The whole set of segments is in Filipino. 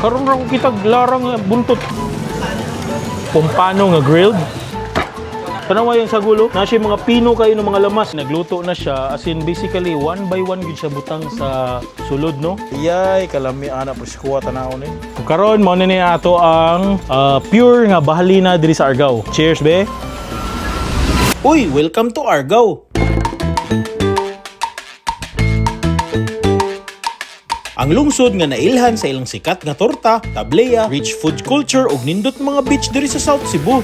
Karon ra ko kitag larang nga buntot. Pompano nga grilled. Tanawa yung sagulo, na siya mga pino kayo ng mga lamas. Nagluto na siya, as in basically one by one yun siya butang sa sulod, no? Iyay, kalami anak po si kuha tanaw ni. Karon mo na niya ato ang pure nga bahalina diri sa Argao. Cheers, be! Uy, welcome to Argao! Ang lungsod nga nailhan sa ilang sikat nga torta, tableya, rich food culture ug nindot mga beach diri sa South Cebu.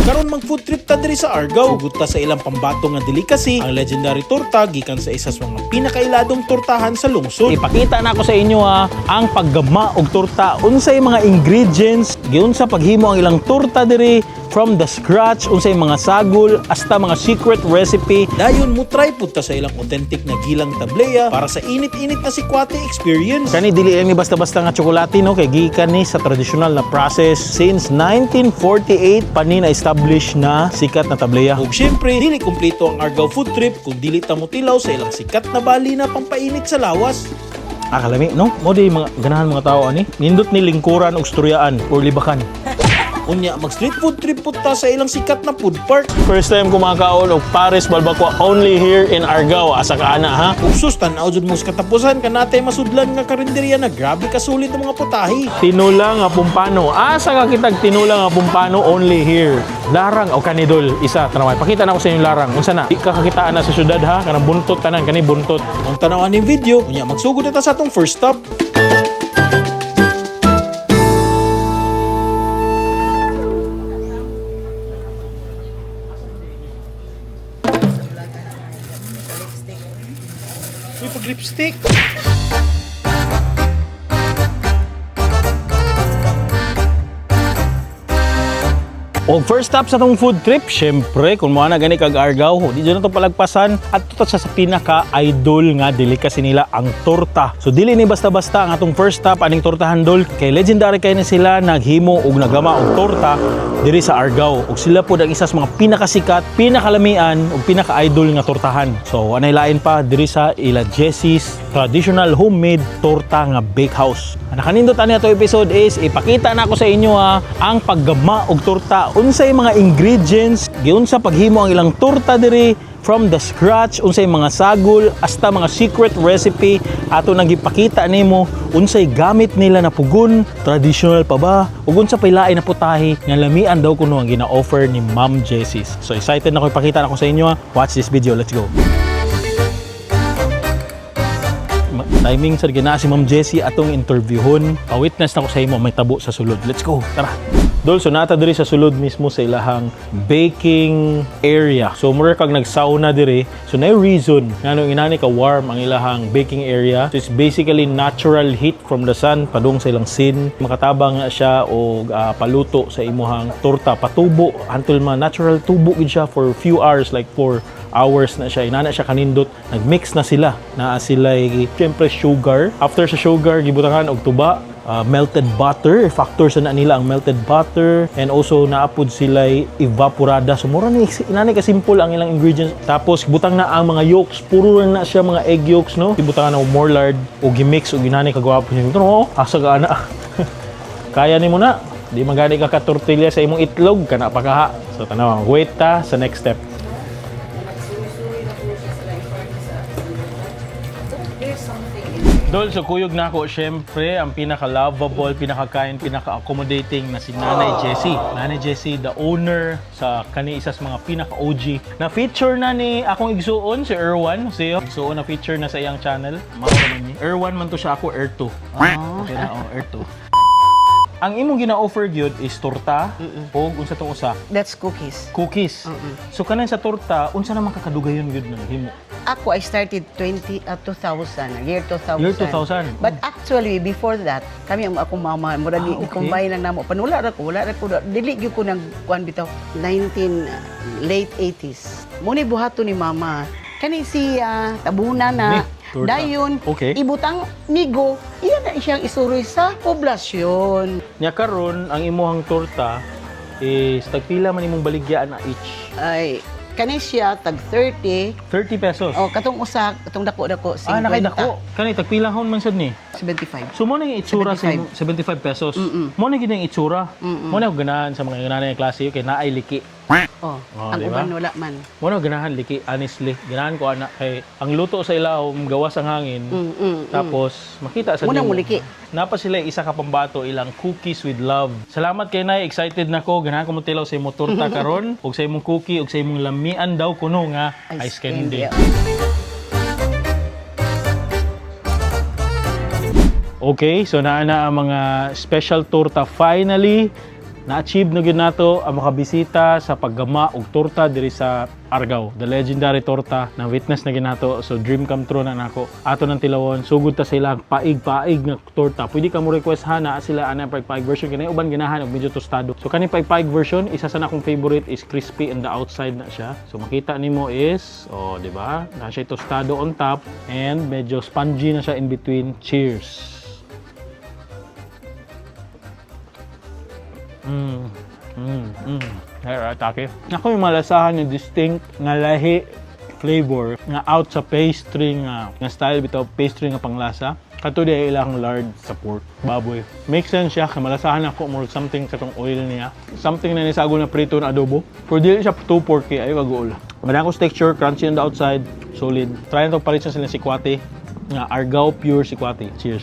Karon mag food trip ta diri sa Argao, hugot ta sa ilang pambato nga delicacy, ang legendary torta gikan sa isa sa mga pinakailadong tortahan sa lungsod. Ipakita na ako sa inyo ang paggama og torta. Unsay mga ingredients, giunsa paghimo ang ilang torta diri from the scratch, unsay mga sagol hasta mga secret recipe. Dayon mo try pud ta sa ilang authentic na gilang tableya para sa init-init na sikwate experience. Kani dili lang ni basta-basta nga tsokolate, no, kay gikan ni sa traditional na process since 1948 pa ni na-establish na sikat na tableya. Ug syempre, dili kumpleto ang Argao food trip kung dili ta mo tilaw sa ilang sikat na bali na pampainit sa lawas. Kalami, no? Mo di mga ganahan mga tao ani. Nindot ni lingkuran og storyaan or libakan. Unya, mag street food trip pud ta sa ilang sikat na food park. First time kumakaon og Paris Balbacoa only here in Argao. Asa ka ana, ha? Ug sus, tanaw jud mo sa katapusan kanatay masudlan nga karinderya na grabe kasulit ang mga putahe. Tinula nga pumpano. Asa ka kitag tinula nga pumpano only here. Larang o kanidol isa tanaway. Pakita na ko sa inyo larang. Unsa na? Di ka kakitaan na sa syudad, ha? Kanang buntot tanan kani buntot. Ang tanawan ning video, unya magsugod na ta sa atong first stop. Uy, pag lipstick. O first stop sa tong food trip, syempre, kung mo na gani kag Argao, di dyan na itong palagpasan at ito sa pinaka-idol nga delicacy nila, ang torta. So dili ni basta-basta ang atong first stop, aning tortahan dol, kay legendary kay na sila naghimo og nagama og torta diri sa Argao. Og sila po ang isa sa mga pinakasikat, pinakalamian ug pinaka-idol nga tortahan. So anay lain pa diri sa Ila Jessie's traditional homemade torta nga bakehouse. Ang nakanindot ani ato episode is ipakita na ako sa inyo ang paggama og torta. Unsay mga ingredients, giunsa paghimo ang ilang torta diri from the scratch, unsay mga sagol hasta mga secret recipe ato nang gipakita nimo, unsay gamit nila na pugon, traditional pa ba ug unsa pay lain na putahe nga lamian daw kuno ang gina-offer ni Ma'am Jessie's. So excited na ko ipakita na ko sa inyo. Watch this video, let's go. Timing sa gina si Ma'am Jessie atong interviewon. Pa-witness na ko sa imo may tabo sa sulod. Let's go. Tara. Dol, so nata diri sa sulod mismo sa ilahang baking area. So mura kag nagsauna diri. So na reason ngano inani ka warm ang ilahang baking area. So it's basically natural heat from the sun padung sa ilang sin. Makatabang nga siya og paluto sa imuhang torta, patubo until natural tubo gid siya for few hours, like 4 hours na siya. Inana siya kanindot. Nagmix na sila. Naa sila siyempre sugar. After sa sugar, gibutangan og tuba. Melted butter, factor sa na nila ang melted butter, and also naapod sila evaporada. So mura ni inani ka simple ang ilang ingredients. Tapos butang na ang mga yolks, puro na siya mga egg yolks, no. Ibutangan na more lard o gimix o ginani kagwapo niya. Ito no, asa ka ana. Kaya nimo na. Di magani ka tortilla sa imong itlog kana pa kaha. So tanaw, wait ta sa next step. Dol, so kuyog na ako, syempre, ang pinaka-lovable, pinaka-kind, pinaka-accommodating na si Nanay Jessie. Nanay Jessie, the owner sa isa sa mga pinaka-OG. Na-feature na ni akong igsuon, si Erwan. Siyo, igsuon na feature na sa iyang channel. Makaroon niya. Erwan man to siya, ako Air 2. Okay na, Air 2. Ang imong gina-offer gyud is torta o unsa tong usa? That's cookies. Cookies. So kanan sa torta, unsa naman kakadugayon gyud na himo? Ako, I started 2000, year 2000. Year 2000. But actually, before that, kami ang akong mama, murag i-combine lang namo. Panula ra ko, dili gyud ko nang kuan bitaw late 80s. Muni buhato ni mama. Kani siya tabuna na. Torta. Dayon, Okay. ibutang nigo, iya na siyang isuroy sa poblasyon. Nya karon ang imuhang torta is tagpila man imong baligyan na each. Ay, kani siya tag 30. 30 pesos. Oh, katong usa, katong dako-dako 50. Nakay dako. Kani tagpilahon man sad ni. 75. So mo na yung itsura sa 75 pesos. Mo na gina yung itsura. Mo na ganahan sa mga ganahan ng klase kay naay liki. Oh, Oh, ang diba? uban wala man. Mo na ganahan liki honestly. Ganahan ko ana kay ang luto sa ilahom gawas ang hangin. Tapos makita sa Muna nimo. muliki. Napa sila isa ka pambato ilang cookies with love. Salamat kay nay, excited na ko. Ganahan ko mo tilaw sa imong torta karon ug sa imong cookie ug sa imong lamian daw kuno nga ice candy. Okay, so naa na ang mga special torta finally. Na-achieve na gyud nato ang makabisita sa paggama og torta diri sa Argao, the legendary torta na witness na gyud nato. So dream come true na nako. Ato nang tilawon, sugod ta sila paig-paig nga torta. Pwede ka mo request ha na sila ana paig-paig version kani uban ganahan og medyo tostado. So kani paig-paig version, isa sa akong favorite is crispy on the outside na siya. So makita nimo is di ba? Na siya tostado on top and medyo spongy na siya in between. Cheers. Atake. Ako yung malasahan yung distinct nga lahi flavor nga out sa pastry nga style bitaw pastry nga panglasa. Kato di ilang lard sa pork, baboy. Make sense siya, malasahan ako more something katong oil niya. Something na nisago na prito na adobo. Pero dili siya too porky, ayo kagool. Madakos texture, crunchy on the outside, solid. Try na to palit sila sikwate nga Argao pure sikwate. Cheers.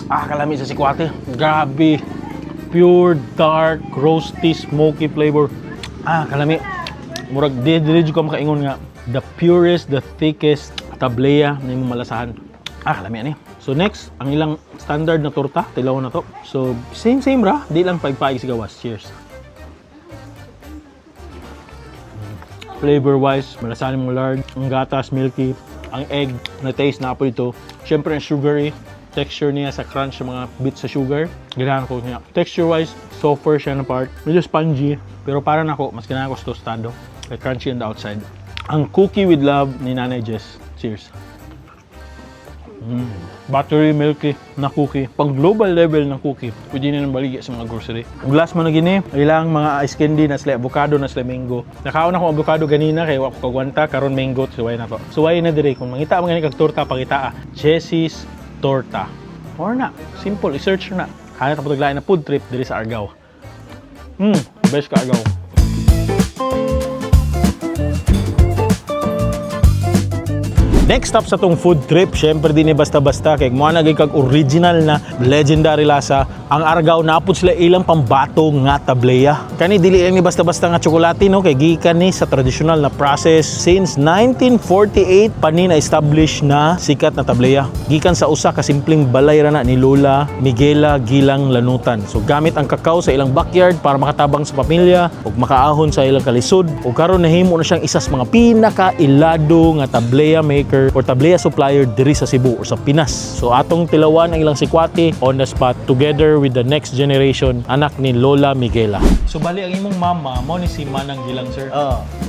Kalami sa sikwate. Grabe. Pure, dark, roasty, smoky flavor. Kalami. Murag, di ko makaingon nga. The purest, the thickest tablea na yung malasahan. Kalami ani. So next, ang ilang standard na torta. Tilaw na to. So, same ra. Di lang paig-paig sigawas. Cheers. Flavor-wise, malasahan mo lard. Ang gatas, milky. Ang egg, na taste na po ito. Siyempre, ang sugary. Texture niya sa crunch sa mga bits sa sugar. Ganahan ko niya. Texture-wise, softer siya na part. Medyo spongy. Pero para na ako, mas ganahan ko sa tostado. Like crunchy on the outside. Ang cookie with love ni Nanay Jess. Cheers. Buttery, milky na cookie. Pang global level ng cookie, pwede na nang baligya sa mga grocery. Ug last mo na gini, ilang mga ice candy na sila avocado na sila mango. Nakaon ako avocado ganina kay wa ko kagwanta karon mango suway na to. Suway na dire kung mangita man gani kag torta pakita Jessie's Torta. Or na, simple, i-search na. Kaya tapos naglain na food trip diri sa Argao. Best ka Argao. Next stop sa tong food trip, syempre din basta-basta kay mo na kag original na legendary lasa. Ang Argao napud sila ilang pambato nga tablea. Kani dili lang ni basta-basta nga tsokolate no kay gikan ni sa traditional na process since 1948 pa ni na-establish na sikat na tablea. Gikan sa usa ka simpleng balay ra na ni Lola Miguela Gilang Lanutan. So gamit ang kakao sa ilang backyard para makatabang sa pamilya ug makaahon sa ilang kalisod. Ug karon nahimo na siyang isa sa mga pinaka-ilado nga tablea maker or tablea supplier diri sa Cebu or sa Pinas. So atong tilawan ang ilang sikwate on the spot together with the next generation anak ni Lola Miguela. So bali ang imong mama mo ni si Manang Gilang sir.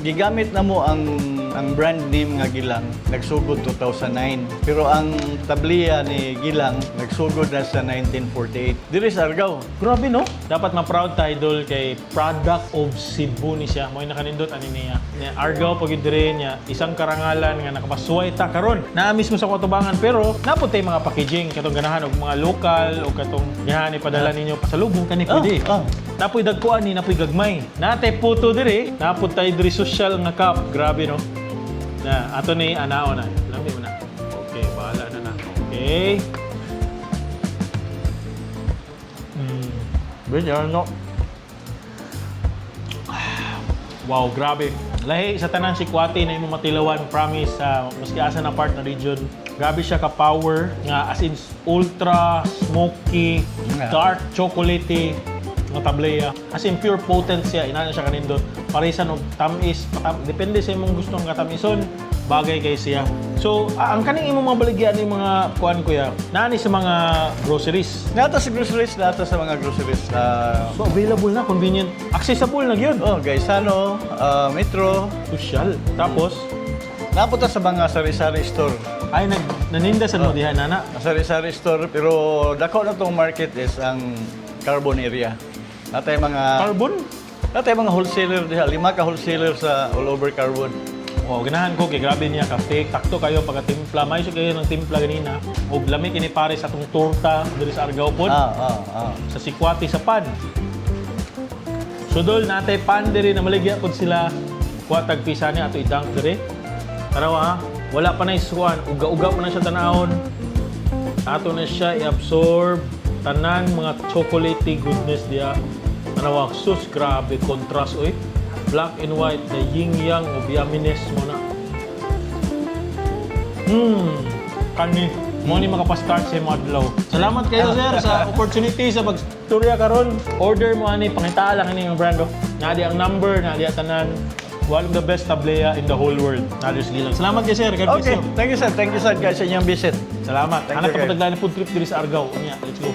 Gigamit na mo ang brand name nga Gilang nagsugod 2009 pero ang tablea ni Gilang nagsugod na sa 1948 diri sa Argao. Grabe no? Dapat ma-proud ta idol kay product of Cebu ni siya. Mo'y nakanindot ani niya. Argao pag dire niya isang karangalan nga nakapasuway ta karon. Naa mismo sa Cotabangan pero napud tay mga packaging katong ganahan og mga local o katong ganahan ipadala ninyo pasalubong kani pwede. Napoy dagkuan ni napoy gagmay. Natay puto dire, napud tay diri social nga cup. Grabe no. Na ato ni anao na. Lambi mo na. Okay, bahala na. Okay. No? Wow, grabe. Lahi sa tanan sikwate na imong matilawan, promise maski asa na part na region. Grabe siya ka power nga as in ultra smoky, dark chocolatey nga tablea. As in pure potent siya, inana siya kanindot. Parisan og tamis, depende sa imong gustong katamison, bagay kay siya. So, ang kaning imong mga baligyan ni mga kuan kuya, naani sa mga groceries. Nato sa groceries, nato sa mga groceries. So, available na, convenient, accessible na yun. Gaisano, Metro. Social. Tapos, napunta sa mga sari-sari store. ay naninda sa mo diha nana. Sari-sari store pero dako na tong market is ang Carbon area. Natay mga Carbon? Natay mga wholesaler diha, 5 ka wholesaler sa all over Carbon. O, ganahan ko, kay grabe niya, ka-fake. Takto kayo pagka-timpla. May siya kayo ng timpla ganina. O, lamig ini pare sa itong torta diri sa Argao po. Sa Sikwati sa pan. Sudol natay pan diri na maligya pod sila. Kuha tagpisa niya ato idang diri. Tarawa ha, wala pa na isuan. Uga-uga pa na siya tanahon. Ato na siya i-absorb. Tanan mga chocolatey goodness diya. Tanawa, sus, grabe, contrast, oy. Black and white, the yin-yang of yumminess mo na. Kani. Mo ni makapastart sa mga adlaw. Salamat kayo, sir, sa opportunity sa pag-storya karon. Order mo ani, pangita lang ini yung brando. Nadi ang number, nadi ang tanan. One of the best tableya in the whole world. Nadi sige lang. Salamat kayo, sir. God bless Okay, you. thank you sir. Thank you sir guys sa inyong visit. Salamat. Thank Anak you, ka pataglaan na food trip diri sa Argao. Unya, let's go.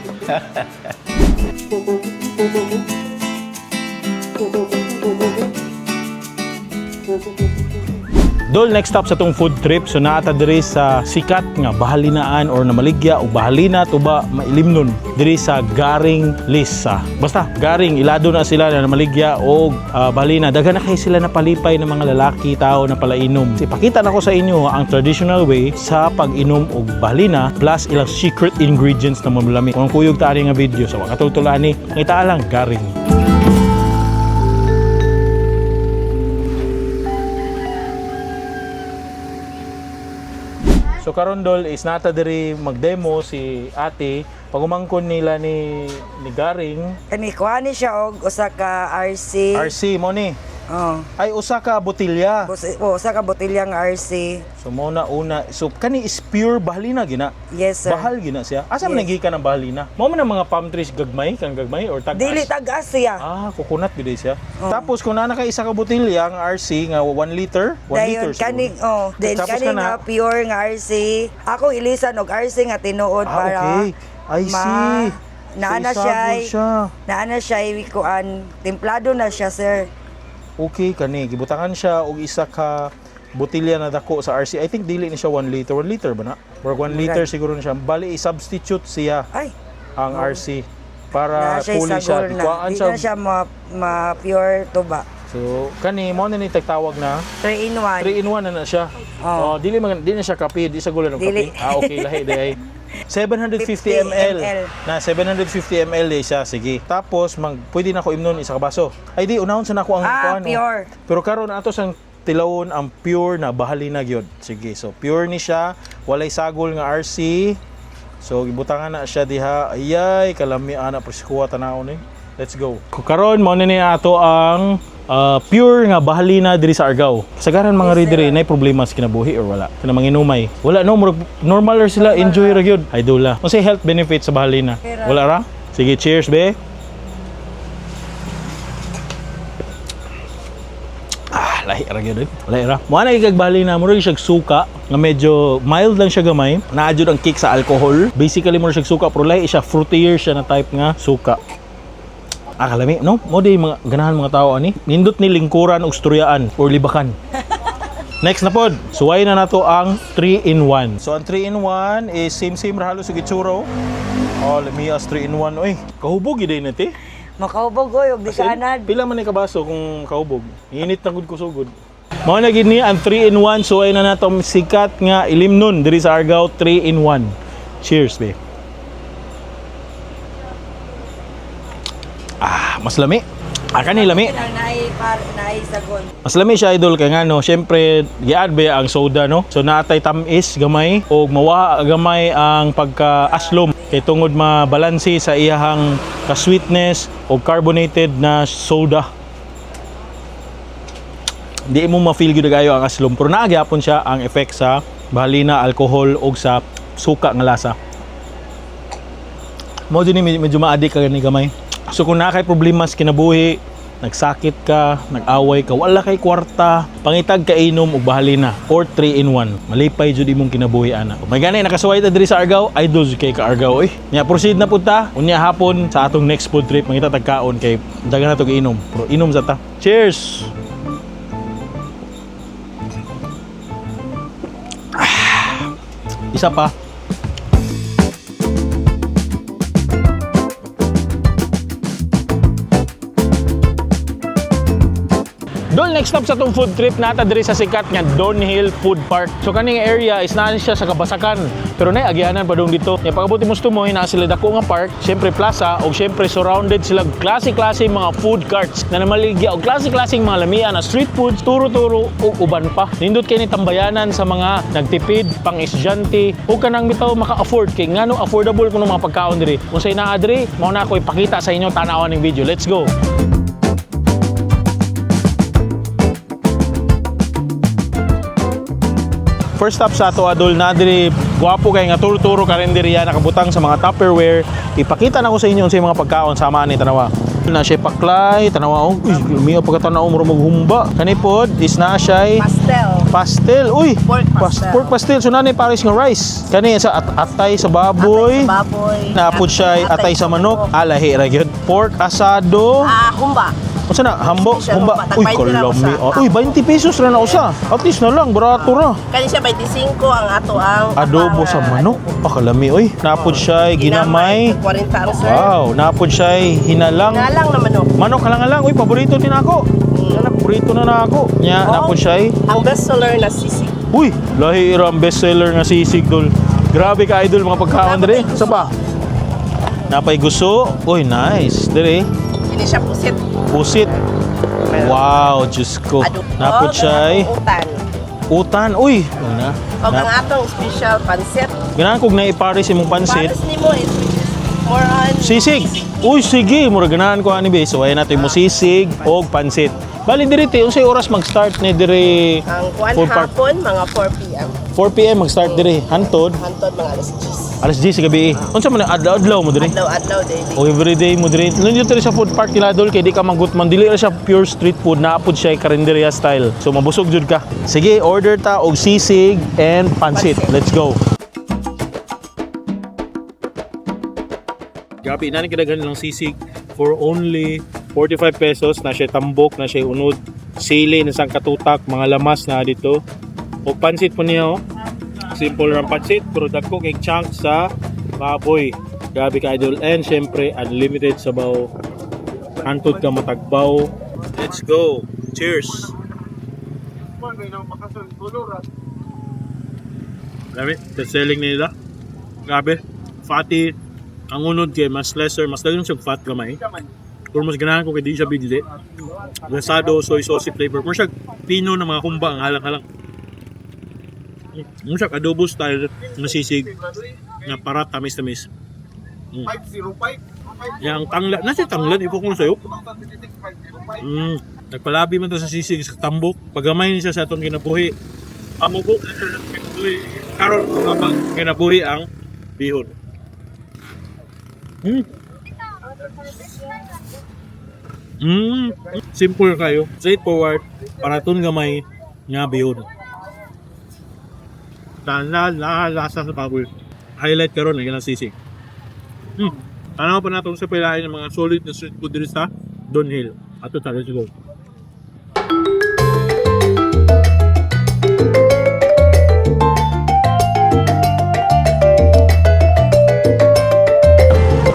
Dol, next stop sa tong food trip. So naata diri sa sikat nga bahalinaan or namaligya o bahalina to ba mailimnon diri sa Garing Lisa. Basta Garing ilado na sila na namaligya o bahalina. Daghan na kay sila napalipay ng mga lalaki tao na palainom. Ipakita na ko sa inyo ang traditional way sa pag-inom og bahalina plus ilang secret ingredients na mamulami. Kung kuyog ta nga video sa wakatultulaan ni ngita lang Garing. So karon dol is nata diri magdemo si ate pagumangkon nila ni Garing Kani kuha ni siya og usa ka RC. RC mo ni Oh. ay usa ka botilya. Usa ka botilyang RC. So mo na una so kani is pure bahalina gina. Yes sir. Bahal gina siya. Asa man Yes. nagikan ang bahalina? Mo man ang mga palm trees gagmay kan gagmay or tagas. Dili tagas siya. Coconut gid siya. Oh. Tapos kung naa ka isa ka botilya ang RC nga 1 liter, 1 liter. Dayon kani then Tapos kani ka na- nga pure nga RC. Ako ilisan og RC nga tinuod para okay. I see. naana So, isabol siya. Naana siya kuan templado na siya sir. Okay, kani gibutangan siya og isa ka botilya na dako sa RC. I think dili ni siya 1 liter. 1 liter ba na? Or 1 liter siguro na siya. Bali i-substitute siya Ay. ang RC para Na siya fully siya. isagol na. Kuhaan Di siya. na siya ma-pure to ba. So, kani mo na ni tagtawag na 3 in 1. 3 in 1 na siya. Oh. Dili na siya kape, di sa gulan ng Dili. kape. Okay, lahi day. 750 50 ml. ml. Na 750 ml day siya. Sige. Tapos pwede na ko imnon isa ka baso. Ay di unahon sa nako ang kuan, pure. Pero karon ato sang tilawon ang pure na bahalina gyud. Sige. So pure ni siya, walay sagol nga RC. So gibutangan na siya diha. Ayay, kalami ana preskuha tanawon ni. Let's go. Karon mo ni ato ang pure nga bahalina diri sa Argao. Kasagaran mga ridiri nay problema sa kinabuhi or wala. Kana manginumay. Wala no, normal ra sila, enjoy ra gyud. Ay dula. Unsay health benefits sa bahalina? Wala ra? Sige, cheers be. Lahi ra gyud. Lahi ra. Mo na kag bahalina, mo ra siya suka nga medyo mild lang siya gamay. Naadjud ang kick sa alcohol. Basically mo ra siya suka pero lahi siya fruitier siya na type nga suka. Kalami, no? Mo di mga ganahan mga tao ani. Nindot ni lingkuran og storyaan or libakan. Next na pod, suway na nato ang 3-in-1. So ang 3-in-1 is same ra halos og itsura. Oh, lamias 3-in-1 oy. Kahubog gid na ti. Makahubog og di kaanad. Pila man ni kabaso kung kahubog. Init na gud ko sugod. Mao na gid ni ang 3-in-1 suway na nato sikat nga ilimnon diri sa Argao 3-in-1. Cheers, be. Mas lami. Kani lami. Naay sagon. Mas lami siya idol kay ngano, syempre giad ba ang soda no. So naatay tamis gamay og mawa gamay ang pagka-aslom kay tungod mabalansi sa iyahang ka-sweetness o carbonated na soda. Di mo ma-feel gyud kayo ang aslom pero naa gyapon siya ang effect sa bahalina, alcohol og sa suka nga lasa. Mo din medyo ma-addict ka gani gamay. So kung na kay problema sa kinabuhi, nagsakit ka, nag-away ka, wala kay kwarta, pangitag ka inom og bahalina or 3-in-1. Malipay jud imong kinabuhi ana. May gani nakasuway ta diri sa Argao, idol kay ka Argao oy. Nya proceed na pud ta. Unya hapon sa atong next food trip mangita tagkaon kay dagan na to inom. Pero inom sa ta. Cheers. Isa pa. Dol, next stop sa tong food trip nata diri sa sikat nga Downhill Food Park. So kaning area is naa siya sa kabasakan. Pero nay agyanan pa dong dito. Nya pagabuti mo stumoy na sila dako nga park, syempre plaza o syempre surrounded sila klase-klase mga food carts na namaligya o klase-klaseng mga lamian na street foods, turo-turo o uban pa. Nindot kay ni tambayanan sa mga nagtipid, pang-estudyante o kanang bitaw maka-afford kay ngano affordable kuno mga pagkaon diri. Unsay naa diri, mao na ako ipakita sa inyo tanawan ning video. Let's go. First stop sa ato adol na diri guwapo kay nga turo-turo karenderiya nakabutang sa mga Tupperware. Ipakita na ko sa inyo unsay mga pagkaon sama ni tanawa. Na siya paklay, tanawa og miyo pagkatanaw mo maghumba. Kani pod is na siya pastel. Uy, pork pastel. So nanay pares nga rice. Kani sa atay sa baboy. Napod siya atay sa manok. Alahi ra gyud. Pork asado. Humba. Unsa na hambo, humba. Uy, kalami. Uy, 20 pesos ra na usa. At least na lang barato ra. Kani siya 25 ang ato ang Adobo sa manok. Pakalami oy. Napod siya ginamay. 40 ang sir. Wow, napod siya hinalang. Nalang na manok. Manok lang. Uy, paborito din ako. Paborito na ako. Nya napod siya. Ang best seller na sisig. Uy, lahi ra ang bestseller nga sisig dol. Grabe ka idol mga pagkaon dire. Sa pa? Napay gusto. Uy, nice. Dire. Kini siya pusit. Pusit. Wow, Diyos ko. Napod siya. Utan. Utan. Uy. Una. O ang atong special pansit. Ganahan kog naipares imong pansit. Pares nimo is which is more on Sisig. Uy, sige. Mura ganahan ko ani be. So ayan nato mo sisig o pansit. Bali diri te unsay oras mag-start ni diri ang kuan food park? hapon mga 4 p.m. 4 PM mag-start diri. Hantod Hantod mga alas 10. alas 10 sa gabi. Unsa man adlaw mo diri? Adlaw daily. O everyday mo diri. Nandito diri sa food park nila dol kay di ka mangutman dili ra siya pure street food, naapod siya karinderya style. So mabusog jud ka. Sige, order ta og sisig and pansit. Let's go. Gabi nani kadaghan lang sisig for only 45 pesos na siya tambok, na siya unod, sili na sang katutak, mga lamas na dito. O pansit po niya oh. Simple lang pansit, pero dagko kay chunk sa baboy. Grabe ka idol. And syempre, unlimited sabaw. Hantod ka matagbaw. Let's go. Cheers. Grabe, the selling nila. Grabe. Fatty. Ang unod kay mas lesser, mas dagan siyang fat gamay. Pero mas ganahan ko kay di siya bidli. Gasado, soy sauce flavor. More siya pino na mga kumba ang halang-halang. More siya adobo style na sisig na para tamis-tamis. 505. Yang tangla, nasa tanglan iko ko sayo. Nagpalabi man to sa sisig sa tambok. Pagamay niya sa atong kinabuhi. Amugok na siya sa kinabuhi. Karon kapag kinabuhi ang bihon. Simple kayo, straightforward, para tun gamay nga bihon. Lasa sa baboy. Highlight karon ang ilang sisig. Tanaw pa natin sa pilahin ng mga solid na street food dito sa Downhill. Ato tayo siguro.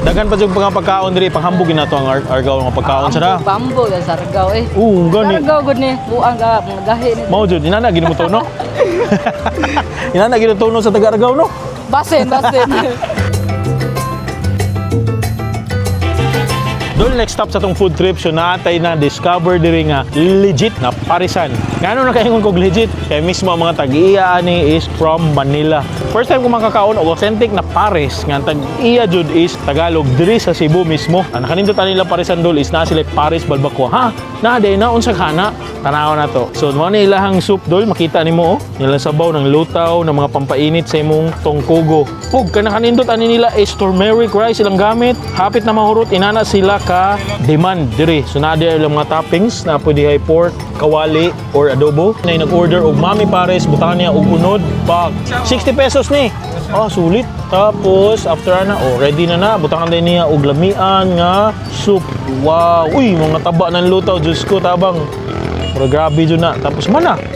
Dagan pa yung pagkaon diri panghambugin nato ang argaw nga pagkaon sana. Bambo da sargaw eh. Gani. Sargaw gud ni buang ga mga gahi ni. Mao jud inana gini mo tono. Inana gini tono sa taga-argaw no. Basen. Doon next stop sa tong food trip, so naatay na discover diri nga legit na parisan. Ngano na kaingon kog legit? Kaya mismo ang mga tag-iya ani is from Manila. First time ko makakaon og authentic na pares nga tag-iya jud is Tagalog diri sa Cebu mismo. Ang nakanindot nila parisan dol is na sila Paris Balbacoa. Ha? Na day na unsa kana? Tanaw na to. So mo ni ilahang soup dol, makita nimo oh. Nilang sabaw ng lutaw ng mga pampainit sa imong tongkugo. Ug kanindot ani nila is turmeric rice ilang gamit. Hapit na mahurot inana sila ka demand diri. So na dia ilang mga toppings na pwede hay pork, kawali or adobo. Na nag-order og mami pares, butania og unod pag 60 pesos ni. Sulit. Tapos after ready na butangan din niya og lamian nga soup. Wow, uy mga taba ng lutaw, Diyos ko tabang. Pero grabe dyan na. Tapos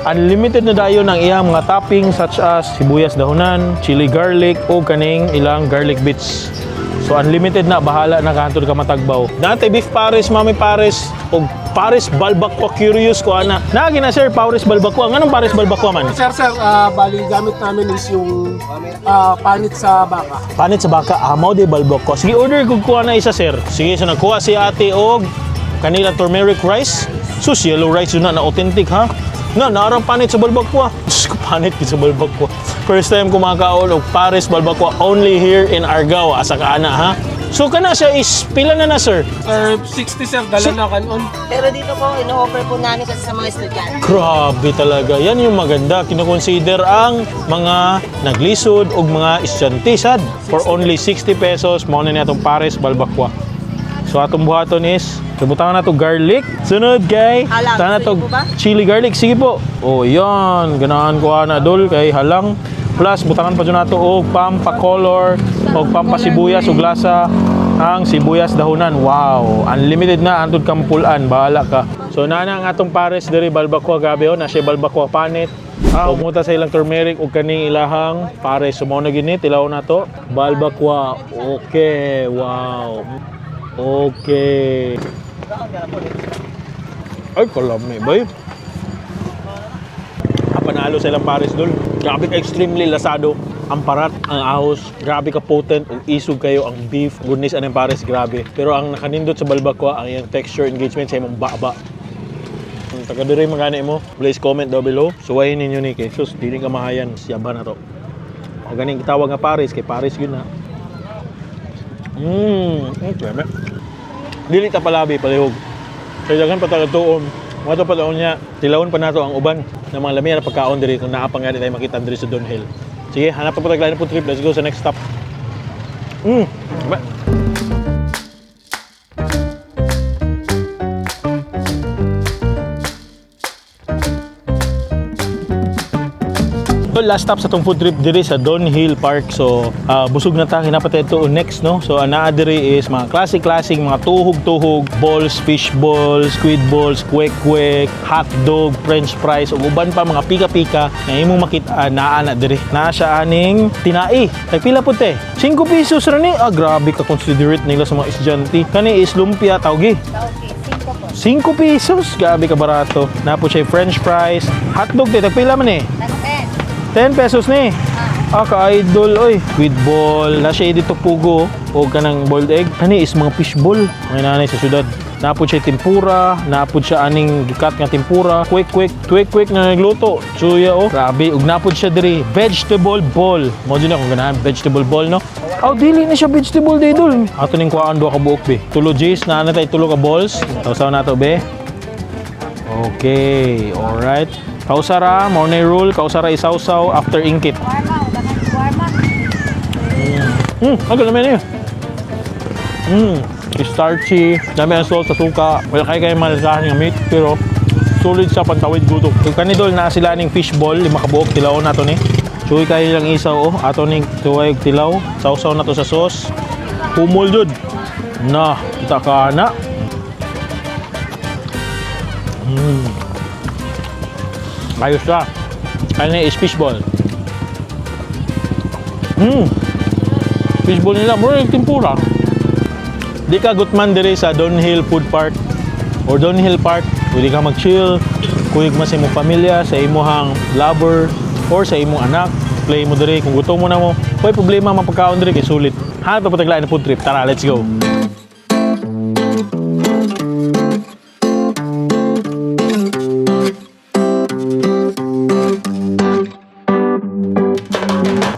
unlimited na dayon ang iyang mga toppings such as sibuyas dahonan, chili garlic o kaning ilang garlic bits. So unlimited na, bahala na kahantod ka matagbaw. Dati beef pares, mami pares o Paris Balbacua, curious ko ana. Nagi na sir, Paris Balbacua. Nganong Paris Balbacua man? Sir, bali gamit namin is yung panit sa baka. Panit sa baka, amaw di Balbacua. Sige, order ko kuha na isa sir. Sige, so nagkuha si ate og kanila turmeric rice. Sus, yellow rice yun na authentic ha. Narang panit sa Balbacua. Diyos ko, panit sa Balbacua. First time kumakaon og Paris Balbacua only here in Argao. Asa ka ana ha. So kana siya is pila na sir? 60 sir, dala na kanon. Pero dito po, ino-offer po namin kasi sa mga estudyante. Grabe talaga. Yan yung maganda. Kinoconsider ang mga naglisod o mga estudyante sad. For only 60 pesos, mauna na itong Paris Balbacua. So atong buhaton is, kabutangan na ito garlic. Sunod kay, Halang. na Gusto to niyo po ba? chili garlic. Sige po. Oh, yan. Ganahan ko na dol kay halang. Plus, butangan pa dyan na ito og pampakolor, og pampasibuyas, og lasa ang sibuyas dahunan. Wow! Unlimited na, antod kang pulan. Bahala ka. So, nana ang atong Paris diri Balbacua gabi o. Nasa Balbacua panit. Og muta sa ilang turmeric og kaning ilahang Paris. So, na gini, tilaw na to. Balbacua. Okay. Wow. Okay. Ay, kalami ba yun? Panalo sa ilang Paris dul. Grabe ka extremely lasado. Ang parat, ang ahos, grabe ka potent, ug isog kayo ang beef, goodness anong Paris, grabe. Pero ang nakanindot sa Balbacua, ang iyang texture engagement sa imong baba. Kung taga diri magana mo, please comment down below. Suwayin ninyo ni kay sus, dili ka mahayan, siyaba na to. O ganing gitawag nga Paris, kay Paris yun na. Okay, me. Dili ta palabi palihog. Kaya dagan pa taga tuon. Mga ito pala niya, tilawon pa nato ang uban ng mga lamihan na pagkaon diri kung naapang nga tayo makita diri sa Downhill. Sige, hanap pa po tayo po trip. Let's go sa next stop. So, last stop sa tong food trip diri sa Downhill Park. So, busog na ta hinapatay ito next, no? So, ana diri is mga classic mga tuhog-tuhog, balls, fish balls, squid balls, kwek-kwek, hot dog, french fries, ug uban pa mga pika-pika na imong makita naa na diri. Naa siya aning tinai. Tagpila po te? 5 pesos ra ni. Grabe ka considerate nila sa mga estudyante. Kani is lumpia tawgi. 5 pesos. Grabe ka barato. Napo siya french fries, hotdog te tagpila man eh. 10 pesos ni. Ka-idol, oy. Squid ball. Na siya dito pugo. O kanang boiled egg. Kani is mga fish ball. Mga nanay sa syudad. Napod siya tempura. Napod siya aning gikat nga tempura. Quick na nagluto. Suya, oh. Grabe. Ug napod siya diri. Vegetable ball. Mo dyan akong ganahan. Vegetable ball, no? Dili na siya vegetable, idol. Ato ning kuhaan 2 ka buok, be. Tulo J's. Na tayo tulo ka balls. Tawsaw na to, be. Okay. Alright. Kausara, morning roll, kausara isawsaw after ingkit. Agad naman yun. Starchy, dami ang salt sa suka. Wala kayo malasahan ng meat, pero solid sa pantawid gutok. Yung kanidol na sila ning fish ball, 5 kabuok, tilaw na to ni. Suwi kayo lang isaw, oh. Ato ning tuwag tilaw, sausaw na to sa sauce. Humol jud. Na, kita ka na. Ayos siya. Kaya is fishball. Fishball nila, mura yung tempura. Di ka gutman diri sa Downhill Food Park or Downhill Park. Pwede ka mag-chill. Kuyog man sa imong pamilya, sa imong lover, or sa imong anak. Play mo diri. Kung gutom mo na mo, may problema mapagkaon diri kay sulit. Hanap pa pataglaan na food trip. Tara, let's go.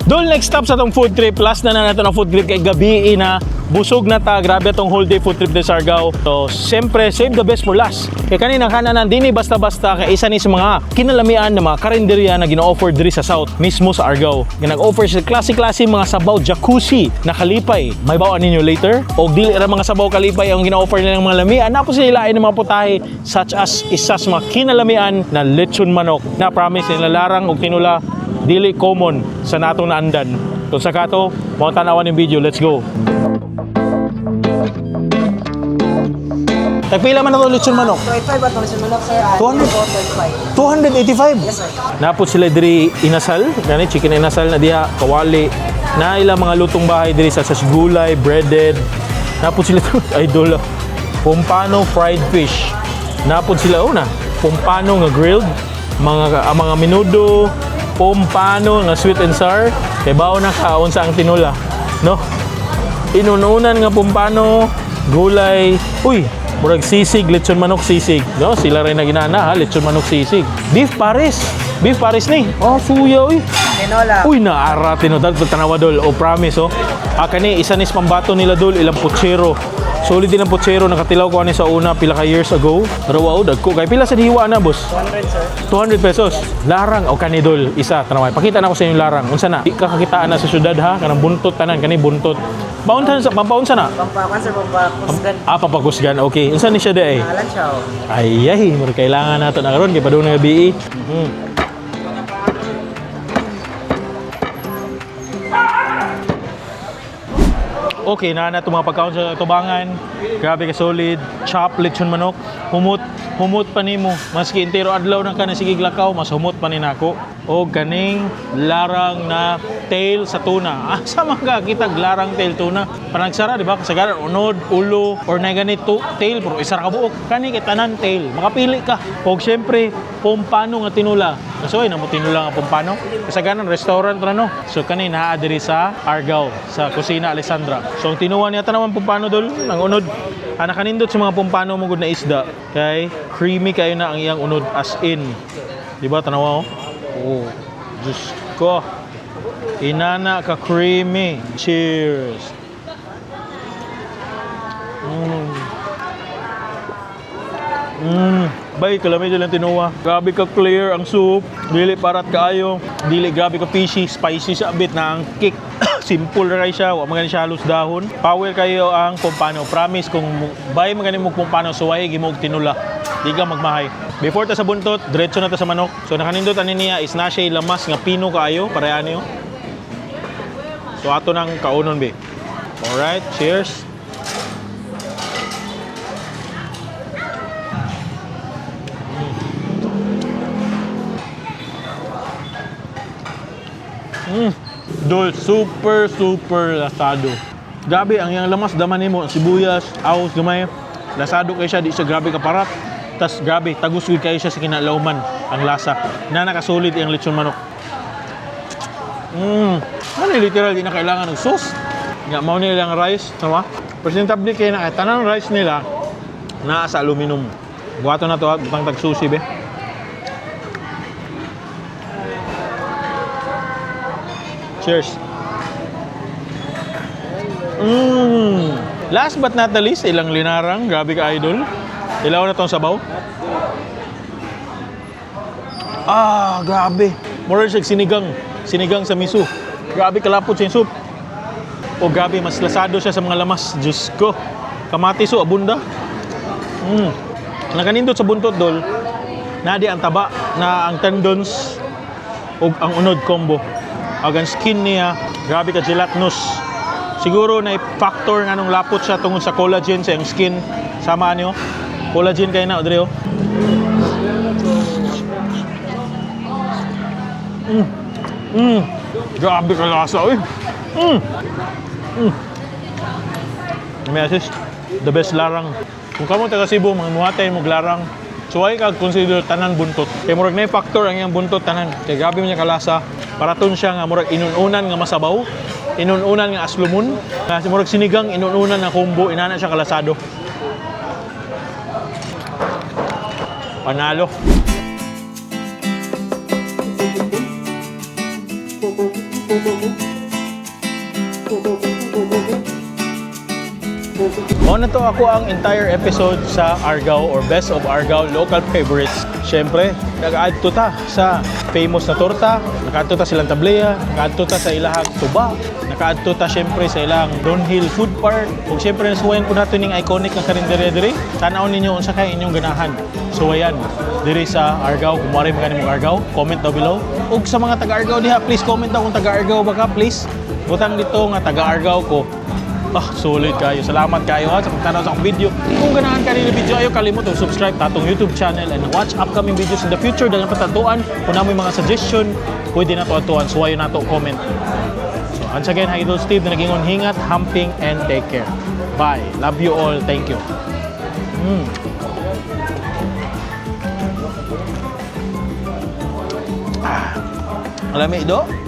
Dol, next stop sa tong food trip. Last na natin ang food trip kay gabi na busog na ta. Grabe itong whole day food trip de Sargao. So, siyempre, save the best for last. Kaya kanina kananan, di ni basta-basta kay isa ni sa mga kinalamian na mga karinderya na gina-offer diri sa South, mismo sa Argao. Nag-offer sa klase-klase mga sabaw jacuzzi na kalipay. May bawaan ninyo later. O dili ra mga sabaw kalipay ang gina-offer nila ng mga lamian. Napo sila ay ng mga putahe such as isa sa mga kinalamian na lechon manok na promise nila larang o tinula dili common sa natong naandan. So sa kato, mga tanawan ng video, let's go. Tagpila man na ito lechon manok? 25 at lechon manok, sir. 285? Yes, sir. Napot sila diri inasal, gani chicken inasal na diha, kawali. Na ilang mga lutong bahay diri sa gulay, breaded. Napot sila ito, idol. Pompano fried fish. napod sila una. Pompano nga grilled, mga menudo, pompano nga sweet and sour. Kay bao na kaon sa ang tinula, no? Inununan nga pompano, gulay, uy, murag sisig, lechon manok sisig, no? Sila rin na ginana ha, lechon manok sisig. Beef Paris ni. Oh, suya, uy. Tinola. Uy, naara tinodal tanawa dol. Oh, promise, oh. Kani isa nis pambato nila dol, ilang putsero. Solid din ang putsero, nakatilaw ko ani sa una pila ka years ago. Pero wow, dagko kay pila sa diwa na, boss? 200, sir. 200 pesos. Larang o kani dol, isa tanaway. Pakita na ko sa inyo larang. Unsa na? Di ka kakitaan na sa syudad ha, kanang buntot tanan, kani buntot. Paunsa na? Pampakan sir, pampakusgan. Papakusgan. Okay. Unsa ni siya day? Alan siya. Ay, mura kailangan nato na karon kay padung nga BE. Okay, na itong mga pagkaon sa tubangan. Grabe ka solid. Chop, lechon manok. Humot pa nimo. Maski intero adlaw na ka na sigig lakaw, mas humot pa ni nako. O ganing larang na tail sa tuna. Sa mga kitag larang tail tuna. Panagsara, di ba? Kasagaran, unod, ulo, or na ganito tail, pero isa ka buok. Kani kay tanan tail. Makapili ka. O syempre, pompano nga tinula. So, ay namo tinula nga pompano. Kasagaran, restaurant na no. So, kani naa diri sa Argao, sa Kusina Alessandra. So, ang tinuwa niya tanawan pompano dol, ang unod. Nakanindot sa mga pompano mo gud na isda. Kay creamy kayo na ang iyang unod as in. Di ba tanawa oh? Oh, Diyos ko. Inana ka creamy. Cheers. Bay, kalamay dyan lang tinuwa. Grabe ka clear ang soup. Dili parat kaayo. Dili grabe ka fishy. Spicy sa bit na ang kick. Simple na kayo siya. Huwag magaling siya halos dahon. Power kayo ang pompano. Promise, kung bay magaling mo pompano, suway, gimog tinula. Di ka magmahay. Before ta sa buntot, diretso na ta sa manok. So nakanindot ani niya is na siya lamas nga pino kaayo. Parehan niyo. So ato nang kaunon be. Alright, cheers. Dol, super lasado. Grabe ang yang lamas daman nimo, sibuyas, ahos gamay. Lasado kay siya, di siya grabe kaparat. Tas grabe, tagus gud kay siya sa kinalawman ang lasa. Na nakasulit ang lechon manok. Ano literal di na kailangan ng sauce. Nga mao nila ang rice, tama? Presentable kay na tanang rice nila naa sa aluminum. Buhaton na to at butang tag sushi be. Cheers. Last but not the least, ilang linarang. Grabe ka, idol. Ilaw na tong sabaw. Grabe. More siya sinigang. Sinigang sa miso. Grabe kalapot sa soup. O grabe, mas lasado siya sa mga lamas. Diyos ko. Kamatis o abunda. Nakanindot sa buntot, dol. Nadi ang taba na ang tendons o ang unod combo. Ang skin niya, grabe ka gelatinous. Siguro na factor nga nung lapot siya tungkol sa collagen sa yung skin. Sama niyo. Collagen kayo na, Odreo. Grabe ka lasa, uy. May assist. The best larang. Kung kamo taga Cebu, mga muhatay mo larang. So ay kag consider tanan buntot. Kay murag na factor ang iyang buntot tanan. Kay grabe man niya kalasa. Paraton siya nga murag inununan nga masabaw, inununan nga aslumon, kasi murag sinigang inununan nga combo, inana siya kalasado. Panalo. Muna to ako ang entire episode sa Argao or Best of Argao Local Favorites. Siyempre, nag-add to ta sa famous na torta, nag-add to ta silang tableya, nag-add to ta sa ilahang tuba, nag-add to ta siyempre sa ilang Downhill Food Park. Kung siyempre nasuwayan po natin yung iconic na karinderya diri, tanaw ninyo unsa kay inyong ganahan. Suwayan diri sa Argao. Kung mari mga nimong Argao, comment down below. Ug sa mga taga-Argao diha, please comment daw kung taga-Argao ba ka, please. Butang dito nga taga-Argao ko. Solid kayo. Salamat kayo ha sa pagtanaw sa akong video. Kung ganahan ka nila video, ayaw kalimut o subscribe ta atong YouTube channel and watch upcoming videos in the future. Dagang patatuan. Kung namoy mga suggestion, pwede na to atuan. Suwayo na to comment. So, once again, Idol Steve na naging hingat, humping, and take care. Bye. Love you all. Thank you. Lami do?